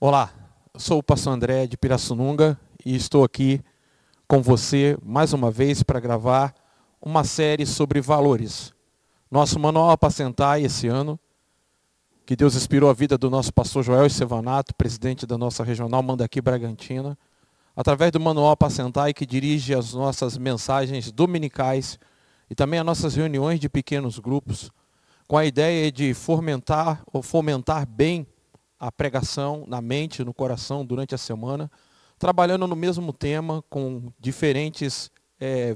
Olá, eu sou o pastor André de Pirassununga e estou aqui com você mais uma vez para gravar uma série sobre valores. Nosso manual Apacentai esse ano, que Deus inspirou a vida do nosso pastor Joel Estevanato, presidente da nossa regional Mandaqui Bragantina, através do manual Apacentai que dirige as nossas mensagens dominicais e também as nossas reuniões de pequenos grupos, com a ideia de fomentar bem a pregação na mente, no coração, durante a semana, trabalhando no mesmo tema, com diferentes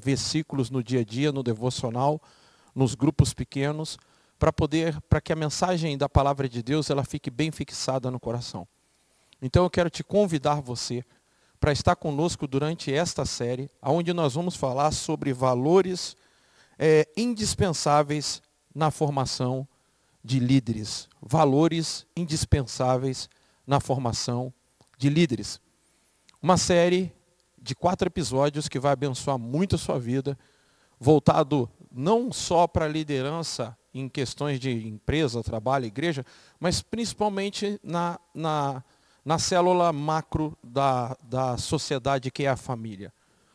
versículos no dia a dia, no devocional, nos grupos pequenos, para que a mensagem da palavra de Deus ela fique bem fixada no coração. Então eu quero te convidar você para estar conosco durante esta série, onde nós vamos falar sobre valores indispensáveis na formação de líderes, valores indispensáveis na formação de líderes. Uma série de 4 episódios que vai abençoar muito a sua vida, voltado não só para a liderança em questões de empresa, trabalho, igreja, mas principalmente na célula macro da sociedade que é a família.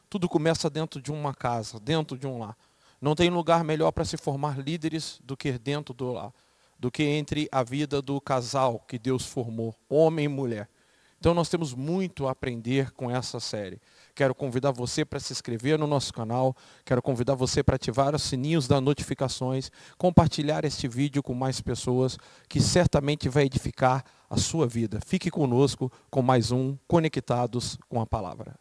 Tudo começa dentro de uma casa, dentro de um lar. Não tem lugar melhor para se formar líderes do que dentro do lar, do que entre a vida do casal que Deus formou, homem e mulher. Então nós temos muito a aprender com essa série. Quero convidar você para se inscrever no nosso canal, quero convidar você para ativar os sininhos das notificações, compartilhar este vídeo com mais pessoas, que certamente vai edificar a sua vida. Fique conosco com mais um Conectados com a Palavra.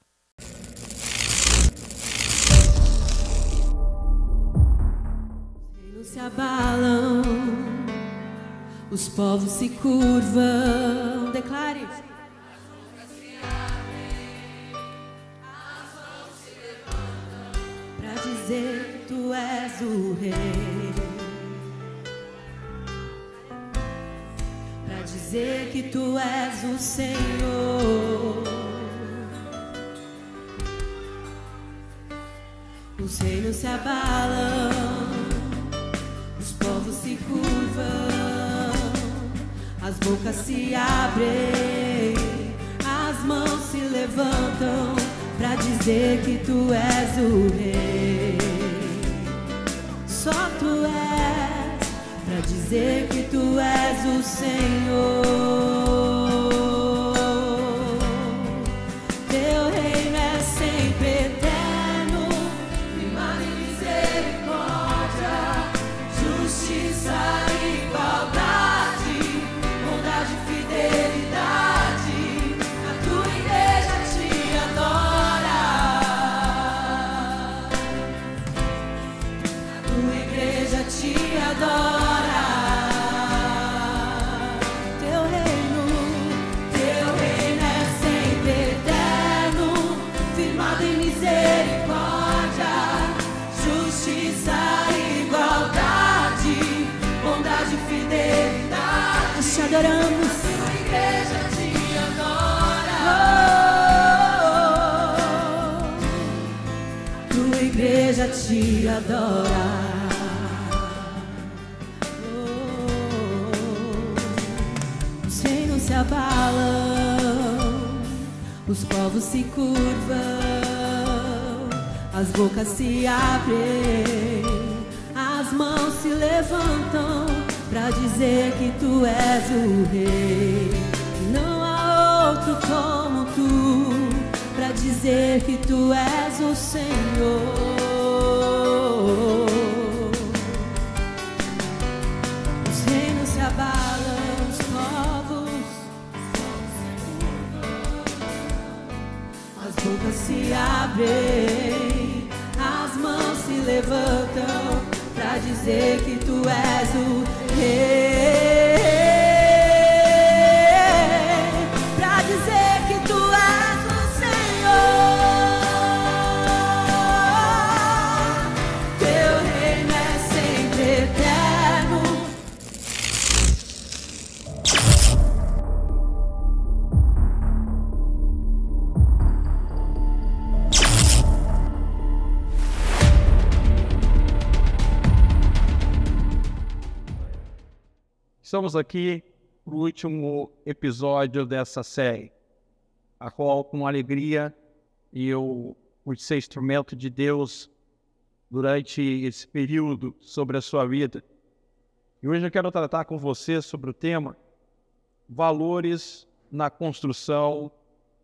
Se abalam, os povos se curvam. Declare. Para dizer que tu és o rei, para dizer que tu és o Senhor. Os reinos se abalam, os povos se curvam, as bocas se abrem, as mãos se levantam para dizer que tu és o rei. Só tu és, para dizer que tu és o Senhor. Teu reino é sempre eterno, firmado em misericórdia, justiça, igualdade, bondade, fidelidade. A tua igreja te adora. A tua igreja te adora. Teu reino é sempre eterno, firmado em misericórdia, justiça, igualdade, bondade, fidelidade. Nós te adoramos. Tua igreja te adora. Tua igreja te adora. Os reinos se abalam, os povos se curvam, as bocas se abrem, as mãos se levantam para dizer que tu és o rei. Não há outro como tu, para dizer que tu és o Senhor. Os reinos se abalam, os povos, as bocas se abrem, as mãos se levantam para dizer que tu és o rei, para dizer que tu és o Senhor. Teu reino é sempre eterno. Estamos aqui para o último episódio dessa série, a qual, com alegria, eu pude ser instrumento de Deus durante esse período sobre a sua vida. E hoje eu quero tratar com você sobre o tema valores na construção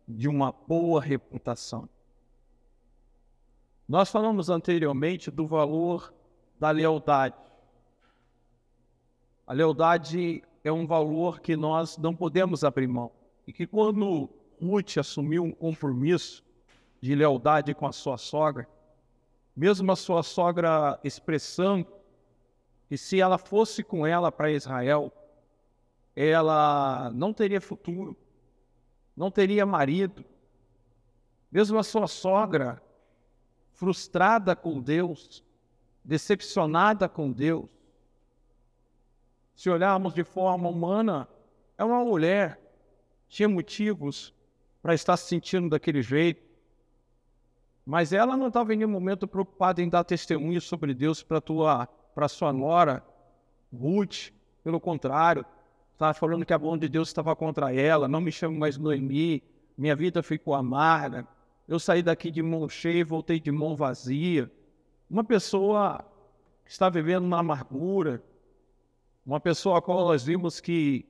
de uma boa reputação. Nós falamos anteriormente do valor da lealdade. A lealdade é um valor que nós não podemos abrir mão. E que quando Ruth assumiu um compromisso de lealdade com a sua sogra, mesmo a sua sogra expressando que se ela fosse com ela para Israel, ela não teria futuro, não teria marido. Mesmo a sua sogra, frustrada com Deus, decepcionada com Deus, se olharmos de forma humana, é uma mulher, tinha motivos para estar se sentindo daquele jeito, mas ela não estava em nenhum momento preocupada em dar testemunho sobre Deus para sua nora, Ruth. Pelo contrário, estava falando que a mão de Deus estava contra ela. Não me chamo mais Noemi, minha vida ficou amarga, eu saí daqui de mão cheia e voltei de mão vazia. Uma pessoa que está vivendo uma amargura, uma pessoa a qual nós vimos que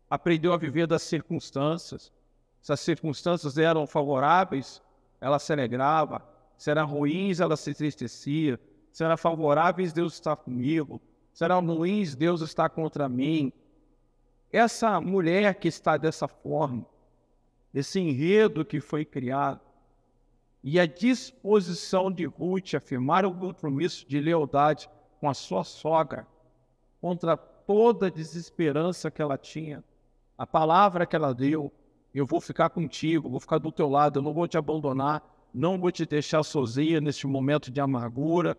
aprendeu a viver das circunstâncias. Se as circunstâncias eram favoráveis, ela se alegrava. Se eram ruins, ela se entristecia. Se eram favoráveis, Deus está comigo. Se eram ruins, Deus está contra mim. Essa mulher que está dessa forma, esse enredo que foi criado, e a disposição de Ruth afirmar o compromisso de lealdade com a sua sogra, contra toda a desesperança que ela tinha, a palavra que ela deu: eu vou ficar contigo, vou ficar do teu lado, eu não vou te abandonar, não vou te deixar sozinha neste momento de amargura,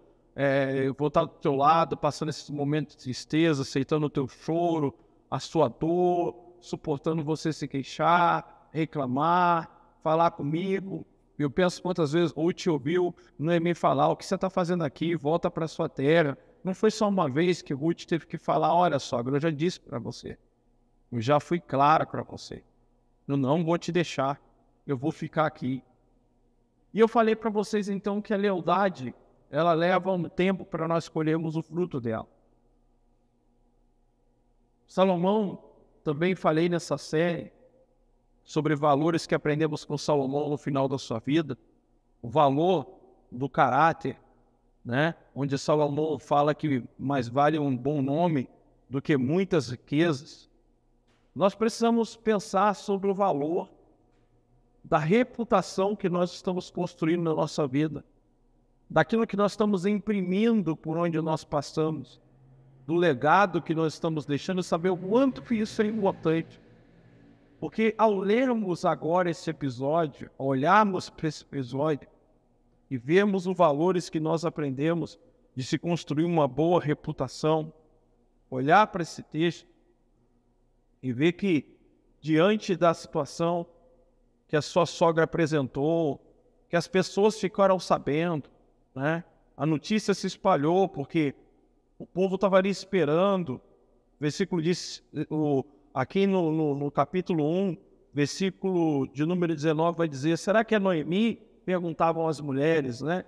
eu vou estar do teu lado, passando esse momento de tristeza, aceitando o teu choro, a sua dor, suportando você se queixar, reclamar, falar comigo. Eu penso quantas vezes Ruth ouviu Noemi falar: o que você está fazendo aqui? Volta para sua terra. Não foi só uma vez que Ruth teve que falar: olha, sogra, eu já disse para você, eu já fui clara para você, eu não vou te deixar, eu vou ficar aqui. E eu falei para vocês então que a lealdade, ela leva um tempo para nós colhermos o fruto dela. Salomão, também falei nessa série sobre valores que aprendemos com Salomão no final da sua vida, o valor do caráter, né? Onde Salomão fala que mais vale um bom nome do que muitas riquezas. Nós precisamos pensar sobre o valor da reputação que nós estamos construindo na nossa vida, daquilo que nós estamos imprimindo por onde nós passamos, do legado que nós estamos deixando, saber o quanto que isso é importante. Porque ao lermos agora esse episódio, ao olharmos para esse episódio e vermos os valores que nós aprendemos de se construir uma boa reputação, olhar para esse texto e ver que, diante da situação que a sua sogra apresentou, que as pessoas ficaram sabendo, né? A notícia se espalhou porque o povo estava ali esperando. O versículo diz, aqui no capítulo 1, versículo de número 19, vai dizer: será que é Noemi? Perguntavam as mulheres, né?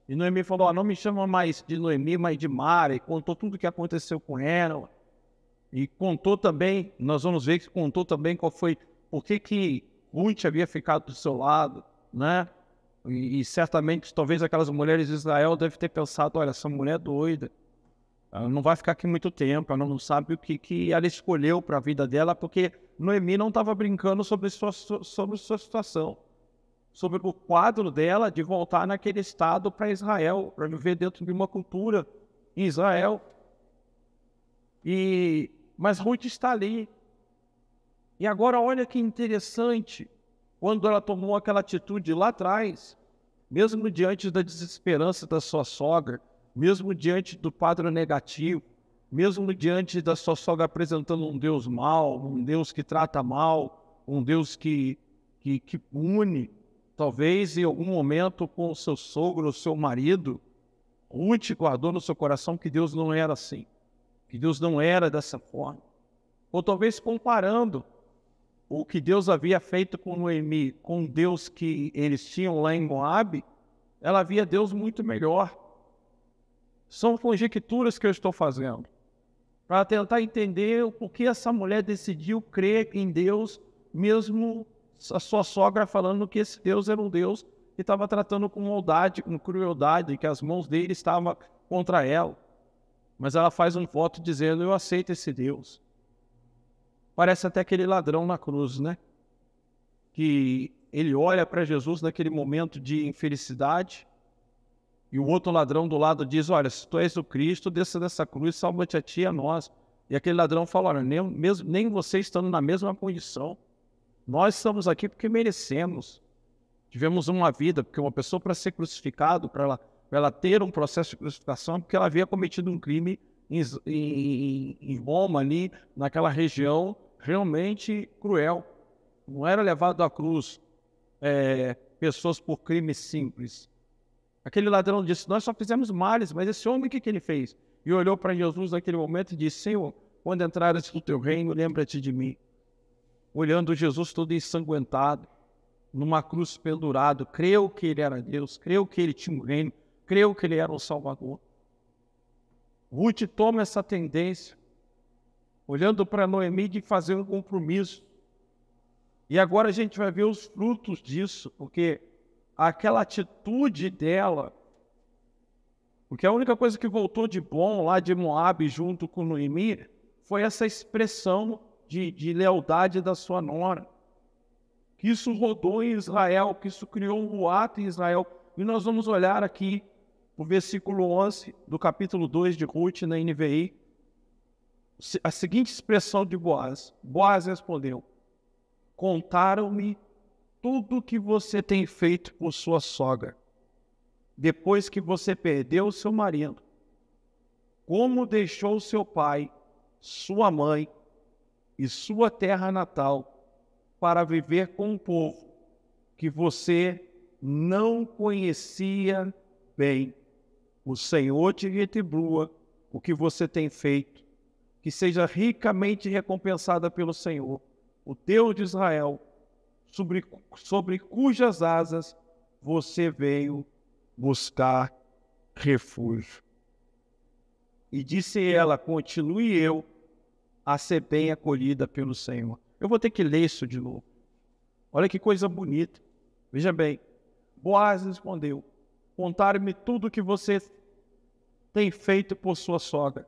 E Noemi falou: não me chama mais de Noemi, mas de Mara. E contou tudo o que aconteceu com ela. E contou também, nós vamos ver que contou também por que Ruth havia ficado do seu lado, né? E certamente, talvez aquelas mulheres de Israel devem ter pensado: olha, essa mulher é doida, ela não vai ficar aqui muito tempo, ela não sabe o que ela escolheu para a vida dela, porque Noemi não estava brincando sobre sua situação, sobre o quadro dela de voltar naquele estado para Israel, para viver dentro de uma cultura em Israel. Mas Ruth está ali. E agora olha que interessante, quando ela tomou aquela atitude lá atrás, mesmo diante da desesperança da sua sogra, mesmo diante do quadro negativo, mesmo diante da sua sogra apresentando um Deus mau, um Deus que trata mal, um Deus que pune, talvez em algum momento com o seu sogro, o seu marido, Ruth guardou no seu coração que Deus não era assim, que Deus não era dessa forma. ou talvez comparando o que Deus havia feito com Noemi com o Deus que eles tinham lá em Moabe, ela via Deus muito melhor. São conjecturas que eu estou fazendo para tentar entender o que essa mulher decidiu crer em Deus, mesmo a sua sogra falando que esse Deus era um Deus que estava tratando com maldade, com crueldade, que as mãos dele estavam contra ela. Mas ela faz um voto dizendo: eu aceito esse Deus. Parece até aquele ladrão na cruz, né? Que ele olha para Jesus naquele momento de infelicidade, e o outro ladrão do lado diz: olha, se tu és o Cristo, desça dessa cruz, salva-te a ti e a nós. E aquele ladrão fala: olha, nem você estando na mesma condição, nós estamos aqui porque merecemos. Tivemos uma vida, porque uma pessoa, para ser crucificado, para ela ter um processo de crucificação, porque ela havia cometido um crime em Roma, ali, naquela região, realmente cruel. Não era levado à cruz pessoas por crimes simples. Aquele ladrão disse: nós só fizemos males, mas esse homem, o que ele fez? E olhou para Jesus naquele momento e disse: Senhor, quando entrares no teu reino, lembra-te de mim. Olhando Jesus todo ensanguentado, numa cruz pendurado, creu que ele era Deus, creu que ele tinha um reino, creu que ele era o Salvador. Ruth toma essa tendência, olhando para Noemi, de fazer um compromisso. E agora a gente vai ver os frutos disso, porque aquela atitude dela, porque a única coisa que voltou de bom lá de Moabe junto com Noemi foi essa expressão de lealdade da sua nora. Que isso rodou em Israel, que isso criou um boato em Israel. E nós vamos olhar aqui o versículo 11 do capítulo 2 de Ruth na NVI, a seguinte expressão de Boaz. Boaz respondeu: contaram-me tudo que você tem feito por sua sogra, depois que você perdeu o seu marido, como deixou seu pai, sua mãe e sua terra natal para viver com um povo que você não conhecia bem. O Senhor te retribua o que você tem feito, que seja ricamente recompensada pelo Senhor, o Deus de Israel, sobre cujas asas você veio buscar refúgio. E disse ela: continue eu a ser bem acolhida pelo Senhor. Eu vou ter que ler isso de novo. Olha que coisa bonita. Veja bem. Boaz respondeu: contaram-me tudo o que você tem feito por sua sogra,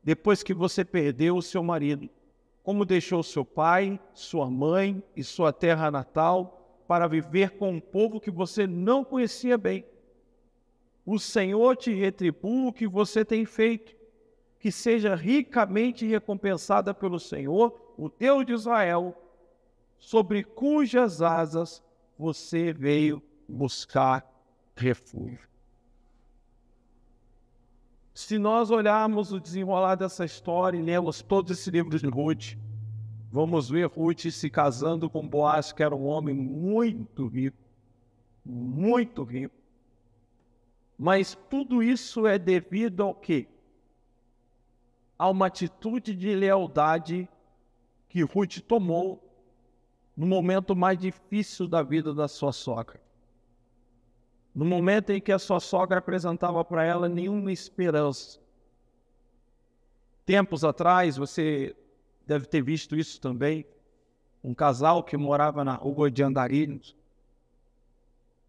depois que você perdeu o seu marido, como deixou seu pai, sua mãe e sua terra natal para viver com um povo que você não conhecia bem. O Senhor te retribua o que você tem feito, que seja ricamente recompensada pelo Senhor, o Deus de Israel, sobre cujas asas você veio buscar refúgio. Se nós olharmos o desenrolar dessa história e lemos todos esses livros de Ruth, vamos ver Ruth se casando com Boaz, que era um homem muito rico, muito rico. Mas tudo isso é devido ao quê? A uma atitude de lealdade que Ruth tomou no momento mais difícil da vida da sua sogra. No momento em que a sua sogra apresentava para ela nenhuma esperança. Tempos atrás, você deve ter visto isso também, um casal que morava na rua de Andarilhos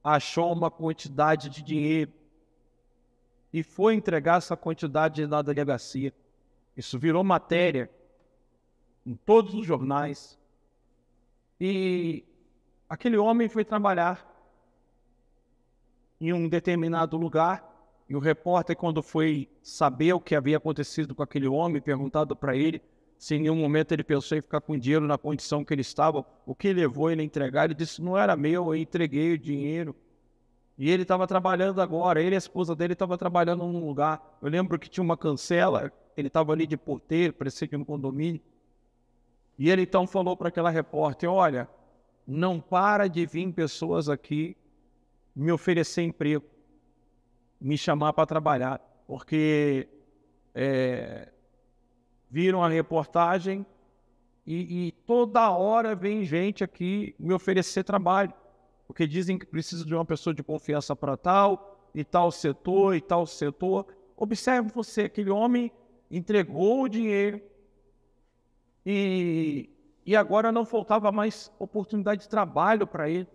achou uma quantidade de dinheiro e foi entregar essa quantidade na delegacia. Isso virou matéria em todos os jornais. E aquele homem foi trabalhar em um determinado lugar, e o repórter, quando foi saber o que havia acontecido com aquele homem, perguntado para ele se em nenhum momento ele pensou em ficar com dinheiro na condição que ele estava, o que levou ele a entregar, ele disse: não era meu, eu entreguei o dinheiro. E ele estava trabalhando agora, ele e a esposa dele estavam trabalhando num lugar. Eu lembro que tinha uma cancela, ele estava ali de porteiro, parecia que no condomínio. E ele então falou para aquela repórter: olha, não para de vir pessoas aqui me oferecer emprego, me chamar para trabalhar, porque viram a reportagem E toda hora vem gente aqui me oferecer trabalho, porque dizem que precisa de uma pessoa de confiança para tal, e tal setor, e tal setor. Observe você, aquele homem entregou o dinheiro e agora não faltava mais oportunidade de trabalho para ele.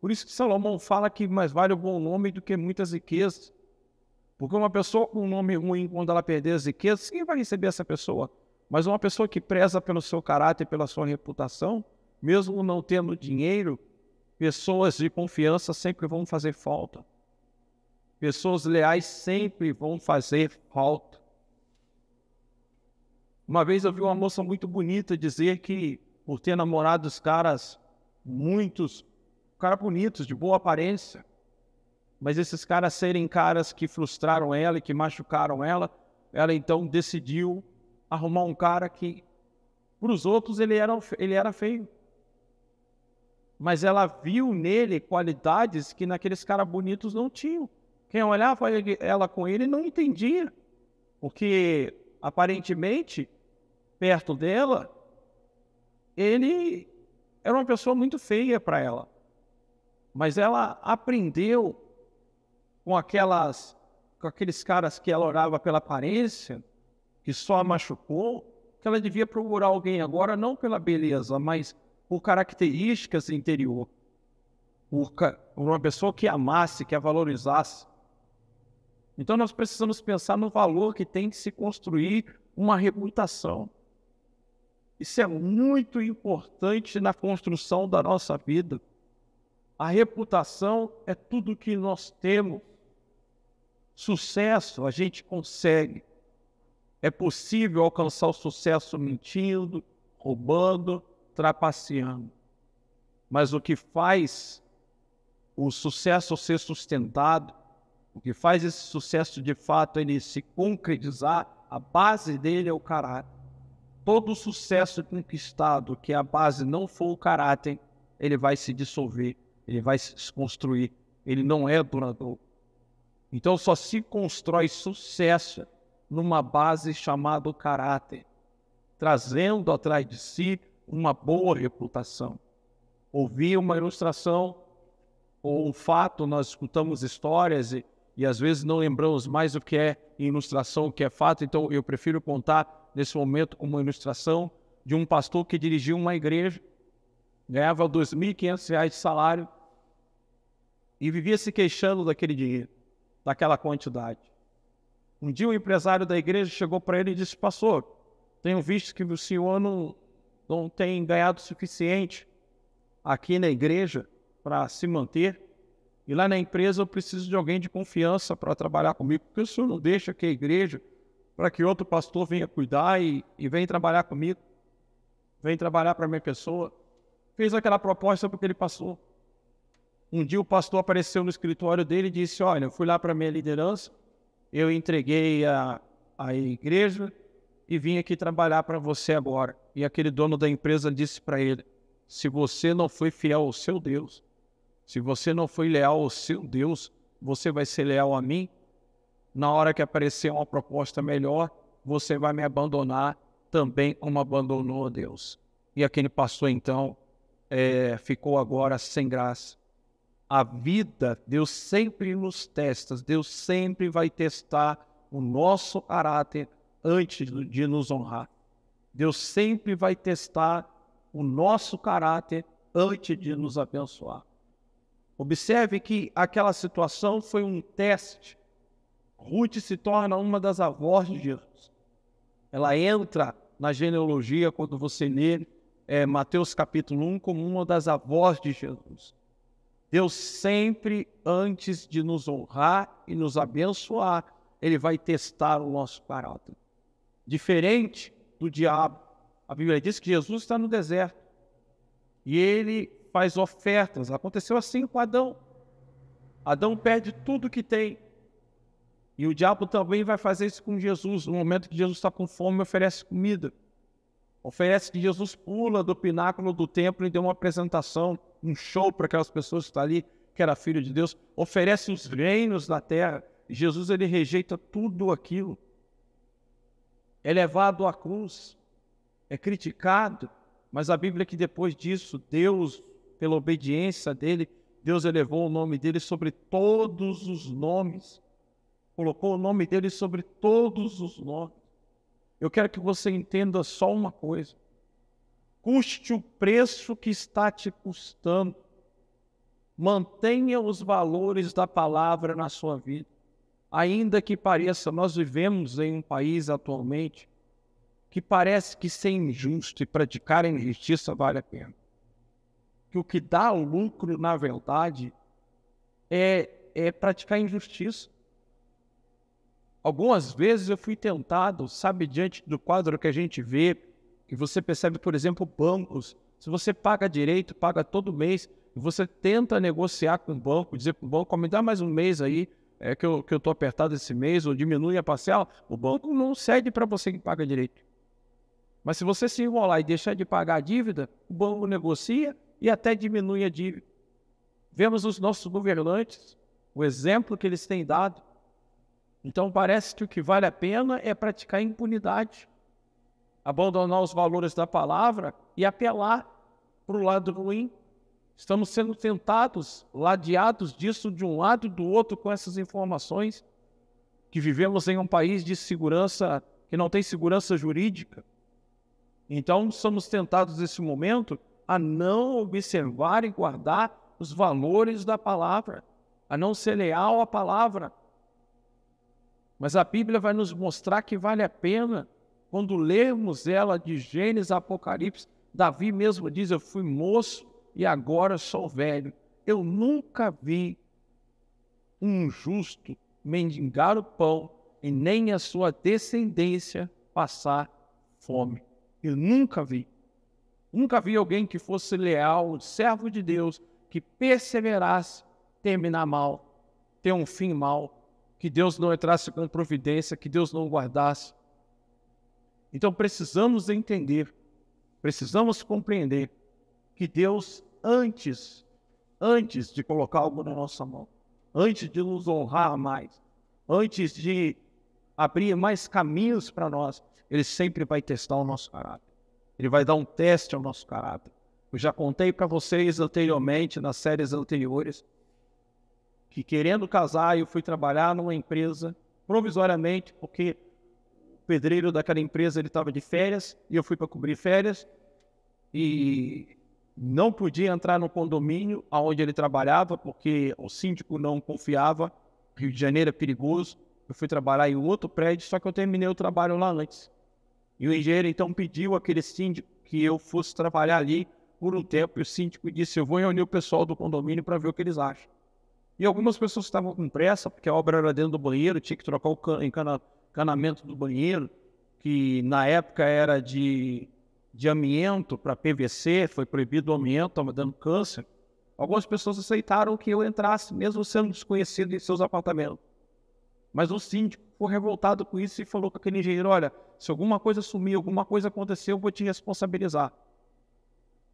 Por isso que Salomão fala que mais vale o bom nome do que muitas riquezas. Porque uma pessoa com um nome ruim, quando ela perder as riquezas, quem vai receber essa pessoa? Mas uma pessoa que preza pelo seu caráter e pela sua reputação, mesmo não tendo dinheiro, pessoas de confiança sempre vão fazer falta. Pessoas leais sempre vão fazer falta. Uma vez eu vi uma moça muito bonita dizer que, por ter namorado os caras bonitos, de boa aparência, mas esses caras serem caras que frustraram ela e que machucaram ela então decidiu arrumar um cara que, para os outros, ele era feio. Mas ela viu nele qualidades que naqueles caras bonitos não tinham. Quem olhava ela com ele não entendia, porque, aparentemente, perto dela, ele era uma pessoa muito feia para ela. Mas ela aprendeu com aqueles caras que ela olhava pela aparência, que só a machucou, que ela devia procurar alguém agora não pela beleza, mas por características interior. Por uma pessoa que amasse, que a valorizasse. Então nós precisamos pensar no valor que tem que se construir uma reputação. Isso é muito importante na construção da nossa vida. A reputação é tudo que nós temos. Sucesso a gente consegue. É possível alcançar o sucesso mentindo, roubando, trapaceando. Mas o que faz o sucesso ser sustentado, o que faz esse sucesso de fato ele se concretizar, a base dele é o caráter. Todo sucesso conquistado que a base não for o caráter, ele vai se dissolver, ele vai se desconstruir, ele não é duradouro. Então só se constrói sucesso numa base chamada caráter, trazendo atrás de si uma boa reputação. Ouvir uma ilustração ou um fato, nós escutamos histórias e às vezes não lembramos mais o que é ilustração, o que é fato, então eu prefiro contar nesse momento uma ilustração de um pastor que dirigiu uma igreja, ganhava R$ 2.500 de salário e vivia se queixando daquele dinheiro, daquela quantidade. Um dia o empresário da igreja chegou para ele e disse: pastor, tenho visto que o senhor não tem ganhado o suficiente aqui na igreja para se manter, e lá na empresa eu preciso de alguém de confiança para trabalhar comigo, porque o senhor não deixa que a igreja, para que outro pastor venha cuidar e venha trabalhar comigo, venha trabalhar para a minha pessoa. Fez aquela proposta porque ele passou. Um dia o pastor apareceu no escritório dele e disse: olha, eu fui lá para a minha liderança, eu entreguei a igreja e vim aqui trabalhar para você agora. E aquele dono da empresa disse para ele: se você não foi fiel ao seu Deus, se você não foi leal ao seu Deus, você vai ser leal a mim? Na hora que aparecer uma proposta melhor, você vai me abandonar também como abandonou a Deus. E aquele pastor então ficou agora sem graça. A vida, Deus sempre nos testa, Deus sempre vai testar o nosso caráter antes de nos honrar. Deus sempre vai testar o nosso caráter antes de nos abençoar. Observe que aquela situação foi um teste. Ruth se torna uma das avós de Jesus. Ela entra na genealogia, quando você lê Mateus capítulo 1, como uma das avós de Jesus. Deus sempre, antes de nos honrar e nos abençoar, Ele vai testar o nosso caráter. Diferente do diabo. A Bíblia diz que Jesus está no deserto e ele faz ofertas. Aconteceu assim com Adão. Adão perde tudo que tem. E o diabo também vai fazer isso com Jesus. No momento que Jesus está com fome, oferece comida. Oferece que Jesus pula do pináculo do templo e dê uma apresentação, um show para aquelas pessoas que estão ali, que era filho de Deus. Oferece os reinos da terra. E Jesus, ele rejeita tudo aquilo. É levado à cruz. É criticado. Mas a Bíblia é que depois disso, Deus, pela obediência dele, Deus elevou o nome dele sobre todos os nomes. Colocou o nome dele sobre todos os nomes. Eu quero que você entenda só uma coisa. Custe o preço que está te custando. Mantenha os valores da palavra na sua vida. Ainda que pareça, nós vivemos em um país atualmente que parece que ser injusto e praticar a injustiça vale a pena. Que o que dá lucro, na verdade, é praticar injustiça. Algumas vezes eu fui tentado, sabe, diante do quadro que a gente vê, que você percebe, por exemplo, bancos. Se você paga direito, paga todo mês, e você tenta negociar com o banco, dizer para o banco, me dá mais um mês aí, que eu estou apertado esse mês, ou diminui a parcela, o banco não cede para você que paga direito. Mas se você se enrolar e deixar de pagar a dívida, o banco negocia e até diminui a dívida. Vemos os nossos governantes, o exemplo que eles têm dado. Então parece que o que vale a pena é praticar impunidade, abandonar os valores da palavra e apelar para o lado ruim. Estamos sendo tentados, ladeados disso de um lado e do outro com essas informações, que vivemos em um país de segurança, que não tem segurança jurídica. Então somos tentados nesse momento a não observar e guardar os valores da palavra, a não ser leal à palavra. Mas a Bíblia vai nos mostrar que vale a pena, quando lermos ela de Gênesis a Apocalipse. Davi mesmo diz, eu fui moço e agora sou velho. Eu nunca vi um justo mendigar o pão e nem a sua descendência passar fome. Eu nunca vi. Nunca vi alguém que fosse leal, servo de Deus, que perseverasse, terminar mal, ter um fim mal, que Deus não entrasse com providência, que Deus não guardasse. Então precisamos entender, precisamos compreender que Deus, antes de colocar algo na nossa mão, antes de nos honrar mais, antes de abrir mais caminhos para nós, Ele sempre vai testar o nosso caráter. Ele vai dar um teste ao nosso caráter. Eu já contei para vocês anteriormente, nas séries anteriores, que querendo casar, eu fui trabalhar numa empresa provisoriamente, porque o pedreiro daquela empresa ele estava de férias, e eu fui para cobrir férias, e não podia entrar no condomínio onde ele trabalhava, porque o síndico não confiava, Rio de Janeiro é perigoso. Eu fui trabalhar em outro prédio, só que eu terminei o trabalho lá antes. E o engenheiro então pediu àquele síndico que eu fosse trabalhar ali por um tempo, e o síndico disse, eu vou reunir o pessoal do condomínio para ver o que eles acham. E algumas pessoas estavam com pressa, porque a obra era dentro do banheiro, tinha que trocar o encanamento do banheiro, que na época era de amianto para PVC, foi proibido o amianto, estava dando câncer. Algumas pessoas aceitaram que eu entrasse, mesmo sendo desconhecido em seus apartamentos. Mas o síndico foi revoltado com isso e falou com aquele engenheiro, olha, se alguma coisa sumir, alguma coisa aconteceu, eu vou te responsabilizar.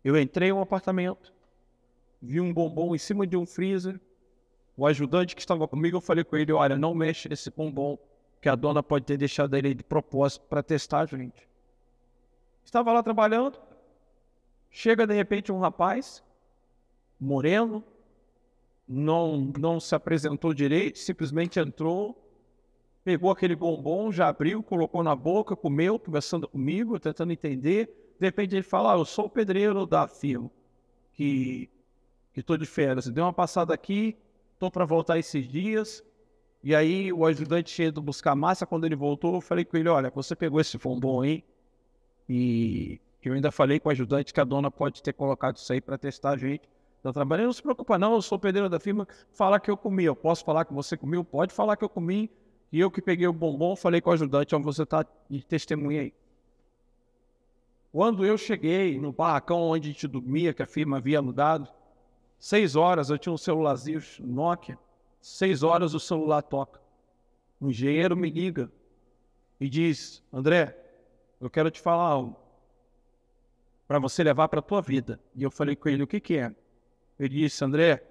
Eu entrei no apartamento, vi um bombom em cima de um freezer. O ajudante que estava comigo, eu falei com ele, olha, não mexe nesse bombom, que a dona pode ter deixado ele de propósito para testar a gente. Estava lá trabalhando, chega de repente um rapaz, moreno, não se apresentou direito, simplesmente entrou, pegou aquele bombom, já abriu, colocou na boca, comeu, conversando comigo, tentando entender. De repente ele fala, eu sou o pedreiro da firma, que estou de férias. Deu uma passada aqui, estou para voltar esses dias. E aí o ajudante tinha ido buscar massa. Quando ele voltou, eu falei com ele, olha, você pegou esse bombom aí? E eu ainda falei com o ajudante que a dona pode ter colocado isso aí para testar a gente. Está trabalhando, não se preocupa não, eu sou o pedreiro da firma, fala que eu comi. Eu posso falar que você comeu? Pode falar que eu comi. E eu que peguei o bombom, falei com o ajudante, ó, você está de testemunha aí. Quando eu cheguei no barracão onde a gente dormia, que a firma havia mudado, 6 horas, eu tinha um celularzinho Nokia, 6 horas o celular toca. O engenheiro me liga e diz, André, eu quero te falar algo para você levar para a tua vida. E eu falei com ele, o que é? Ele disse, André,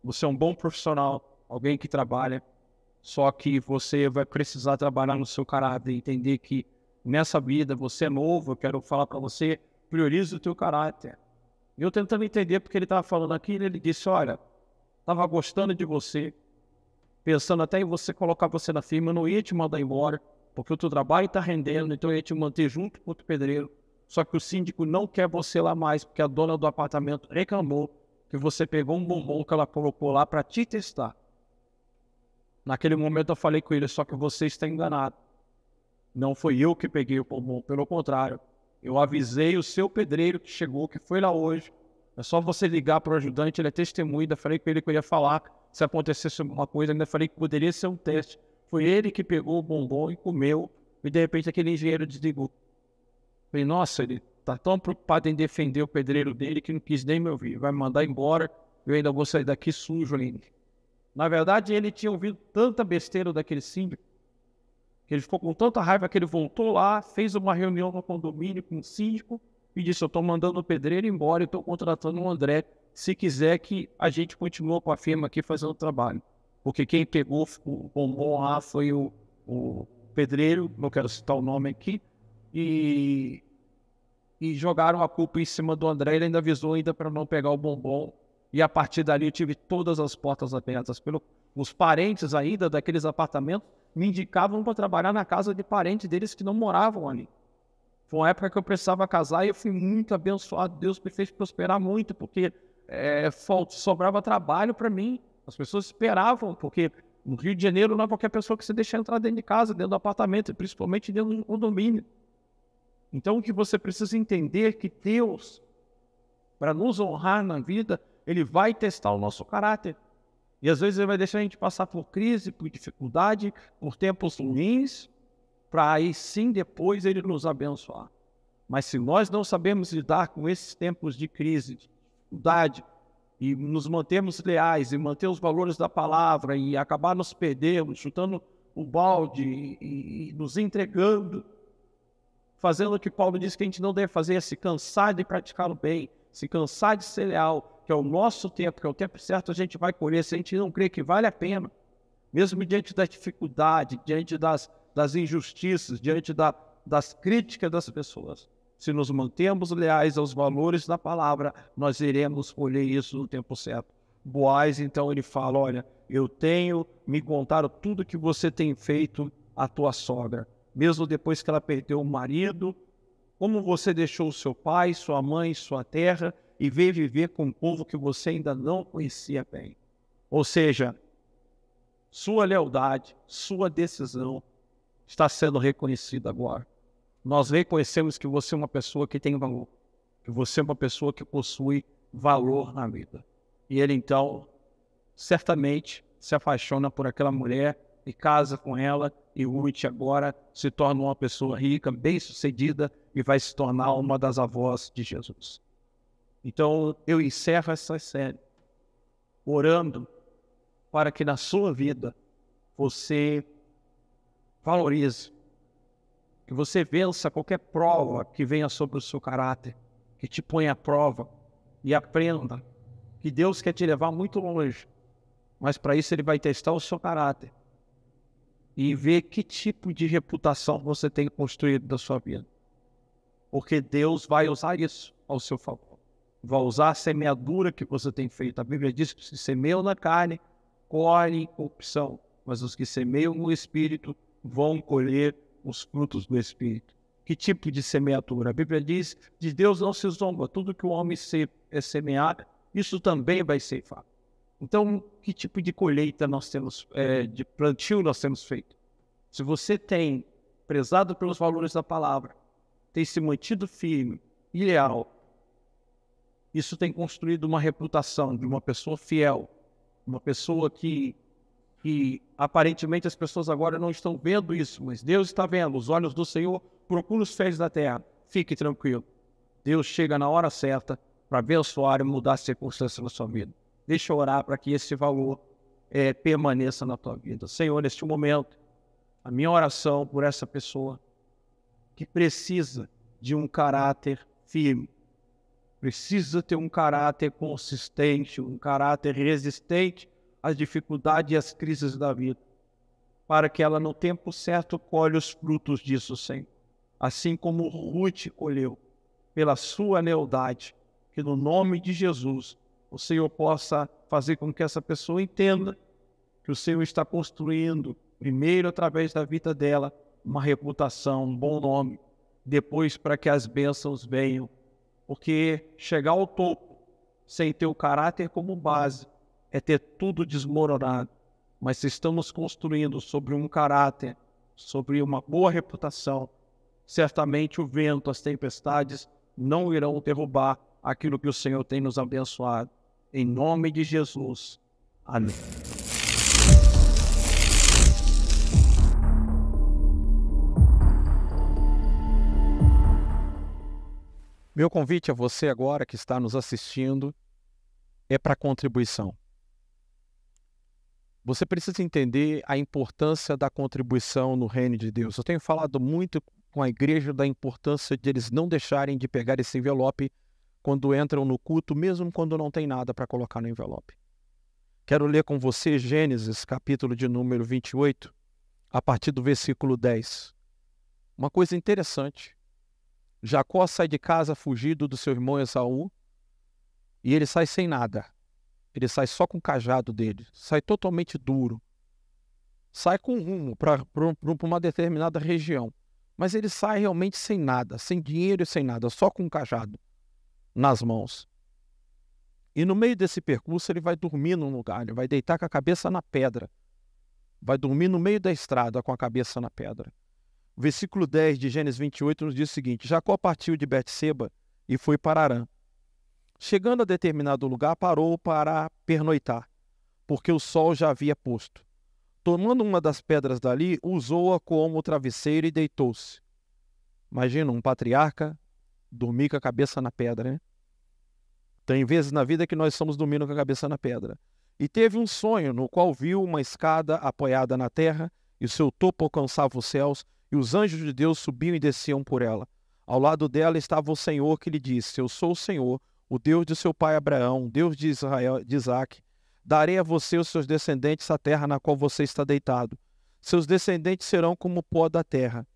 você é um bom profissional, alguém que trabalha, só que você vai precisar trabalhar no seu caráter, entender que nessa vida você é novo, eu quero falar para você prioriza o teu caráter. E eu tentando entender porque ele estava falando aquilo, ele disse, olha, estava gostando de você, pensando até em você colocar você na firma, eu não ia te mandar embora, porque o teu trabalho está rendendo, então eu ia te manter junto com o pedreiro. Só que o síndico não quer você lá mais, porque a dona do apartamento reclamou que você pegou um bombom que ela colocou lá para te testar. Naquele momento eu falei com ele, só que você está enganado. Não foi eu que peguei o bombom, pelo contrário. Eu avisei o seu pedreiro que chegou, que foi lá hoje. É só você ligar para o ajudante, ele é testemunha. Ainda falei com ele que eu ia falar se acontecesse alguma coisa. Ainda falei que poderia ser um teste. Foi ele que pegou o bombom e comeu. E de repente aquele engenheiro desligou. Falei, nossa, ele está tão preocupado em defender o pedreiro dele que não quis nem me ouvir. Vai me mandar embora, eu ainda vou sair daqui sujo ainda. Na verdade, ele tinha ouvido tanta besteira daquele síndico, que ele ficou com tanta raiva que ele voltou lá, fez uma reunião no condomínio com o síndico e disse, eu estou mandando o pedreiro embora e estou contratando o André, se quiser que a gente continue com a firma aqui fazendo o trabalho. Porque quem pegou o bombom lá foi o pedreiro, não quero citar o nome aqui, e jogaram a culpa em cima do André. Ele ainda avisou ainda para não pegar o bombom. E a partir dali eu tive todas as portas abertas. Os parentes ainda daqueles apartamentos me indicavam para trabalhar na casa de parentes deles que não moravam ali. Foi uma época que eu precisava casar e eu fui muito abençoado. Deus me fez prosperar muito, porque sobrava trabalho para mim. As pessoas esperavam, porque no Rio de Janeiro não é qualquer pessoa que você deixa entrar dentro de casa, dentro do apartamento, principalmente dentro do condomínio. Então o que você precisa entender é que Deus, para nos honrar na vida, Ele vai testar o nosso caráter. E às vezes Ele vai deixar a gente passar por crise, por dificuldade, por tempos ruins, para aí sim depois Ele nos abençoar. Mas se nós não sabemos lidar com esses tempos de crise, de dificuldade, e nos mantermos leais, e manter os valores da palavra, e acabar nos perdendo, chutando o balde e nos entregando, fazendo o que Paulo diz que a gente não deve fazer, é se cansar de praticar o bem, se cansar de ser leal, que é o nosso tempo, que é o tempo certo, a gente vai colher. Se a gente não crê que vale a pena, mesmo diante da dificuldade, diante das injustiças, diante das críticas das pessoas, se nos mantemos leais aos valores da palavra, nós iremos colher isso no tempo certo. Boaz, então, ele fala, olha, me contaram tudo que você tem feito à tua sogra, mesmo depois que ela perdeu o marido, como você deixou o seu pai, sua mãe, sua terra, e veio viver com um povo que você ainda não conhecia bem. Ou seja, sua lealdade, sua decisão está sendo reconhecida agora. Nós reconhecemos que você é uma pessoa que tem valor, que você é uma pessoa que possui valor na vida. E ele, então, certamente se apaixona por aquela mulher e casa com ela, e Ruth agora se torna uma pessoa rica, bem-sucedida, e vai se tornar uma das avós de Jesus. Então, eu encerro essa série orando para que na sua vida você valorize, que você vença qualquer prova que venha sobre o seu caráter, que te ponha à prova e aprenda que Deus quer te levar muito longe, mas para isso Ele vai testar o seu caráter e ver que tipo de reputação você tem construído da sua vida. Porque Deus vai usar isso ao seu favor. Vai usar a semeadura que você tem feito. A Bíblia diz que se semeiam na carne, colhem corrupção, mas os que semeiam no Espírito vão colher os frutos do Espírito. Que tipo de semeadura? A Bíblia diz, de Deus não se zomba. Tudo que o homem semear, isso também vai ceifar. Então, que tipo de colheita nós temos, de plantio nós temos feito? Se você tem prezado pelos valores da palavra, tem se mantido firme e leal, isso tem construído uma reputação de uma pessoa fiel, uma pessoa que aparentemente as pessoas agora não estão vendo isso, mas Deus está vendo. Os olhos do Senhor procuram os feios da terra. Fique tranquilo. Deus chega na hora certa para abençoar e mudar as circunstâncias na sua vida. Deixa eu orar para que esse valor permaneça na tua vida. Senhor, neste momento, a minha oração por essa pessoa que precisa de um caráter firme, precisa ter um caráter consistente, um caráter resistente às dificuldades e às crises da vida, para que ela no tempo certo colhe os frutos disso, Senhor. Assim como Ruth colheu, pela sua lealdade, que no nome de Jesus o Senhor possa fazer com que essa pessoa entenda que o Senhor está construindo, primeiro através da vida dela, uma reputação, um bom nome, depois para que as bênçãos venham. Porque chegar ao topo sem ter o caráter como base é ter tudo desmoronado. Mas se estamos construindo sobre um caráter, sobre uma boa reputação, certamente o vento, as tempestades não irão derrubar aquilo que o Senhor tem nos abençoado. Em nome de Jesus. Amém. Meu convite a você agora que está nos assistindo é para contribuição. Você precisa entender a importância da contribuição no reino de Deus. Eu tenho falado muito com a igreja da importância de eles não deixarem de pegar esse envelope quando entram no culto, mesmo quando não tem nada para colocar no envelope. Quero ler com você Gênesis, capítulo de número 28, a partir do versículo 10. Uma coisa interessante. Jacó sai de casa fugido do seu irmão Esaú e ele sai sem nada. Ele sai só com o cajado dele, sai totalmente duro. Sai com rumo para uma determinada região. Mas ele sai realmente sem nada, sem dinheiro e sem nada, só com o cajado nas mãos. E no meio desse percurso ele vai dormir num lugar, ele vai deitar com a cabeça na pedra. Vai dormir no meio da estrada com a cabeça na pedra. O versículo 10 de Gênesis 28 nos diz o seguinte: Jacó partiu de Betseba e foi para Harã. Chegando a determinado lugar, parou para pernoitar, porque o sol já havia posto. Tomando uma das pedras dali, usou-a como travesseiro e deitou-se. Imagina um patriarca dormir com a cabeça na pedra, né? Tem vezes na vida que nós estamos dormindo com a cabeça na pedra. E teve um sonho no qual viu uma escada apoiada na terra, e o seu topo alcançava os céus, e os anjos de Deus subiam e desciam por ela. Ao lado dela estava o Senhor que lhe disse: Eu sou o Senhor, o Deus de seu pai Abraão, Deus de Israel, de Isaque. Darei a você e os seus descendentes a terra na qual você está deitado. Seus descendentes serão como o pó da terra,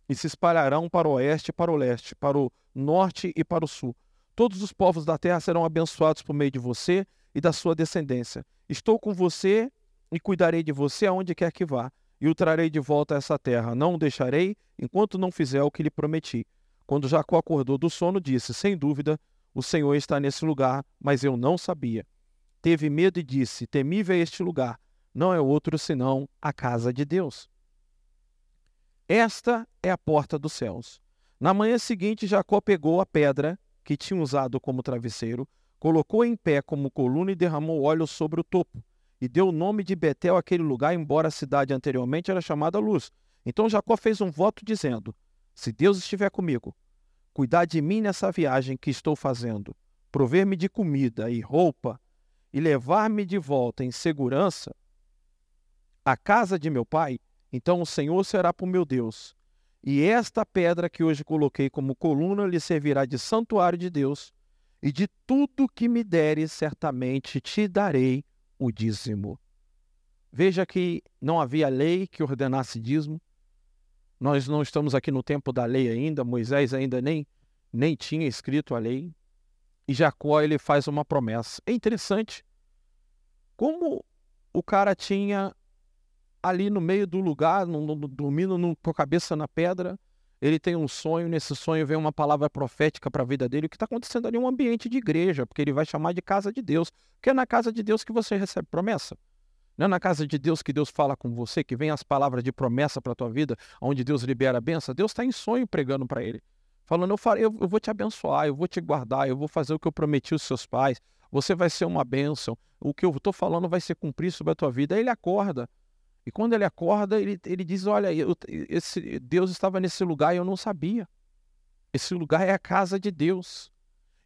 e se espalharão para o oeste e para o leste, para o norte e para o sul. Todos os povos da terra serão abençoados por meio de você e da sua descendência. Estou com você e cuidarei de você aonde quer que vá, e o trarei de volta a essa terra. Não o deixarei enquanto não fizer o que lhe prometi. Quando Jacó acordou do sono, disse: Sem dúvida, o Senhor está nesse lugar, mas eu não sabia. Teve medo e disse: Temível é este lugar, não é outro senão a casa de Deus. Esta é a porta dos céus. Na manhã seguinte, Jacó pegou a pedra que tinha usado como travesseiro, colocou em pé como coluna e derramou óleo sobre o topo. E deu o nome de Betel àquele lugar, embora a cidade anteriormente era chamada Luz. Então Jacó fez um voto dizendo: Se Deus estiver comigo, cuidar de mim nessa viagem que estou fazendo, prover-me de comida e roupa, e levar-me de volta em segurança à casa de meu pai, então o Senhor será por meu Deus. E esta pedra que hoje coloquei como coluna lhe servirá de santuário de Deus, e de tudo que me deres, certamente te darei o dízimo. Veja que não havia lei que ordenasse dízimo. Nós não estamos aqui no tempo da lei ainda, Moisés ainda nem tinha escrito a lei. E Jacó, ele faz uma promessa. É interessante como o cara tinha ali no meio do lugar, dormindo com a cabeça na pedra. Ele tem um sonho, nesse sonho vem uma palavra profética para a vida dele. O que está acontecendo ali é um ambiente de igreja, porque ele vai chamar de casa de Deus. Porque é na casa de Deus que você recebe promessa. Não é na casa de Deus que Deus fala com você, que vem as palavras de promessa para a tua vida, onde Deus libera a bênção. Deus está em sonho pregando para ele. Falando: eu vou te abençoar, eu vou te guardar, eu vou fazer o que eu prometi aos seus pais. Você vai ser uma bênção. O que eu estou falando vai ser cumprido sobre a tua vida. Aí ele acorda. E quando ele acorda, ele diz: olha, esse Deus estava nesse lugar e eu não sabia. Esse lugar é a casa de Deus.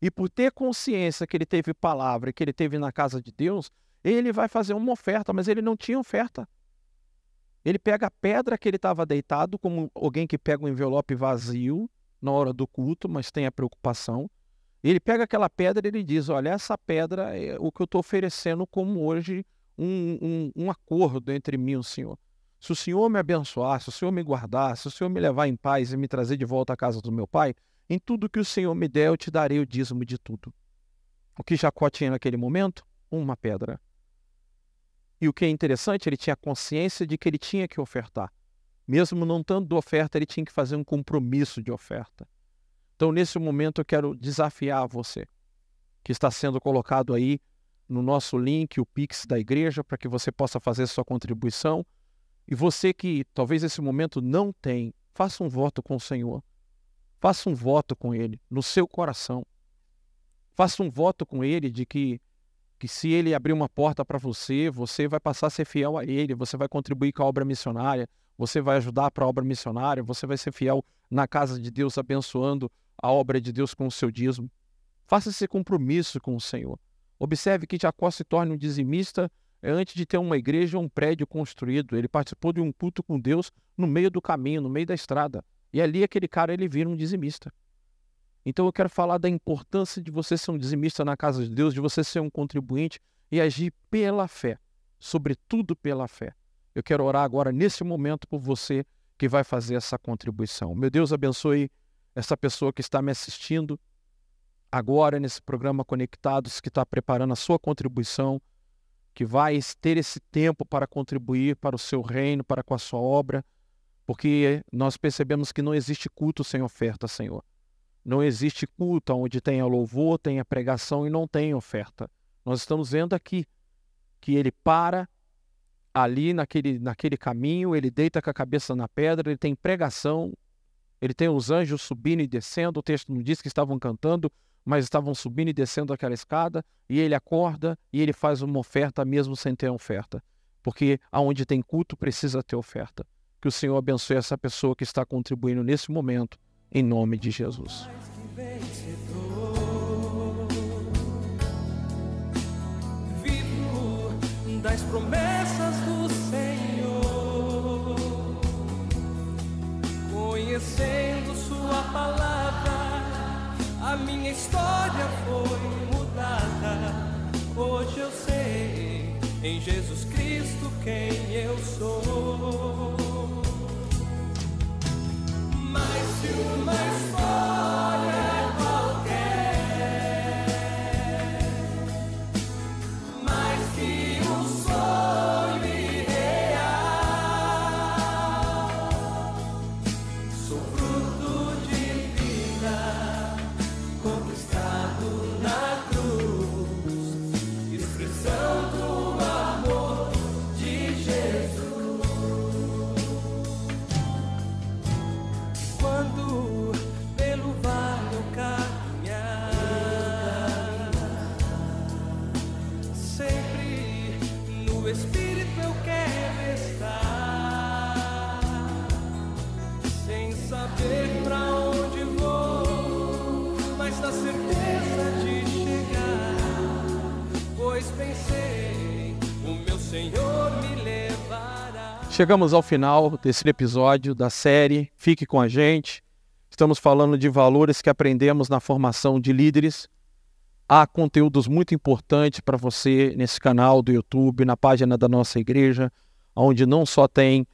E por ter consciência que ele teve palavra e que ele teve na casa de Deus, ele vai fazer uma oferta, mas ele não tinha oferta. Ele pega a pedra que ele estava deitado, como alguém que pega um envelope vazio na hora do culto, mas tem a preocupação. Ele pega aquela pedra e ele diz: olha, essa pedra é o que eu estou oferecendo como hoje um acordo entre mim e o Senhor. Se o Senhor me abençoar, se o Senhor me guardar, se o Senhor me levar em paz e me trazer de volta à casa do meu pai, em tudo que o Senhor me der, eu te darei o dízimo de tudo. O que Jacó tinha naquele momento? Uma pedra. E o que é interessante, ele tinha consciência de que ele tinha que ofertar. Mesmo não tendo oferta, ele tinha que fazer um compromisso de oferta. Então, nesse momento, eu quero desafiar você, que está sendo colocado aí no nosso link, o Pix da igreja, para que você possa fazer sua contribuição. E você que talvez esse momento não tem, faça um voto com o Senhor. Faça um voto com Ele, no seu coração. Faça um voto com Ele de que se Ele abrir uma porta para você, você vai passar a ser fiel a Ele, você vai contribuir com a obra missionária, você vai ajudar para a obra missionária, você vai ser fiel na casa de Deus, abençoando a obra de Deus com o seu dízimo. Faça esse compromisso com o Senhor. Observe que Jacó se torna um dizimista antes de ter uma igreja ou um prédio construído. Ele participou de um culto com Deus no meio do caminho, no meio da estrada. E ali aquele cara, ele vira um dizimista. Então eu quero falar da importância de você ser um dizimista na casa de Deus, de você ser um contribuinte e agir pela fé, sobretudo pela fé. Eu quero orar agora, nesse momento, por você que vai fazer essa contribuição. Meu Deus, abençoe essa pessoa que está me assistindo agora nesse programa Conectados, que está preparando a sua contribuição, que vai ter esse tempo para contribuir para o seu reino, para com a sua obra, porque nós percebemos que não existe culto sem oferta, Senhor. Não existe culto onde tenha louvor, tenha pregação e não tenha oferta. Nós estamos vendo aqui que ele para ali naquele caminho, ele deita com a cabeça na pedra, ele tem pregação, ele tem os anjos subindo e descendo. O texto não diz que estavam cantando, mas estavam subindo e descendo aquela escada, e ele acorda e ele faz uma oferta mesmo sem ter oferta. Porque aonde tem culto precisa ter oferta. Que o Senhor abençoe essa pessoa que está contribuindo nesse momento, em nome de Jesus. Vivo das promessas do Senhor, conhecendo Sua palavra, a minha história foi mudada. Hoje eu sei em Jesus Cristo quem eu sou. Mas se uma história qualquer, mais que um sonho irreal, sou fruto de vida conquistado na cruz, expressão do amor de Jesus. Quando pelo vale eu caminhar, sempre no Espírito eu quero estar, sem saber pra onde vou, mas na certeza de chegar, pois pensei, o meu Senhor me levará. Chegamos ao final desse episódio da série Fique com a gente. Estamos falando de valores que aprendemos na formação de líderes. Há conteúdos muito importantes para você nesse canal do YouTube, na página da nossa igreja, onde não só tem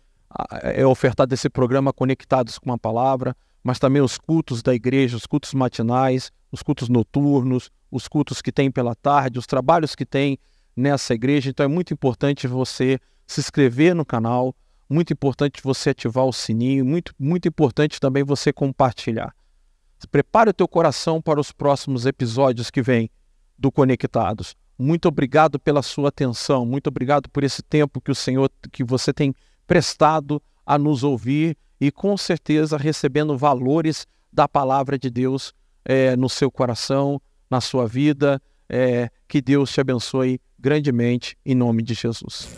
ofertado esse programa Conectados com a Palavra, mas também os cultos da igreja, os cultos matinais, os cultos noturnos, os cultos que tem pela tarde, os trabalhos que tem nessa igreja. Então é muito importante você se inscrever no canal, muito importante você ativar o sininho, muito importante também você compartilhar. Prepare o teu coração para os próximos episódios que vêm do Conectados. Muito obrigado pela sua atenção, muito obrigado por esse tempo que você tem prestado a nos ouvir e com certeza recebendo valores da palavra de Deus no seu coração, na sua vida. Que Deus te abençoe grandemente em nome de Jesus.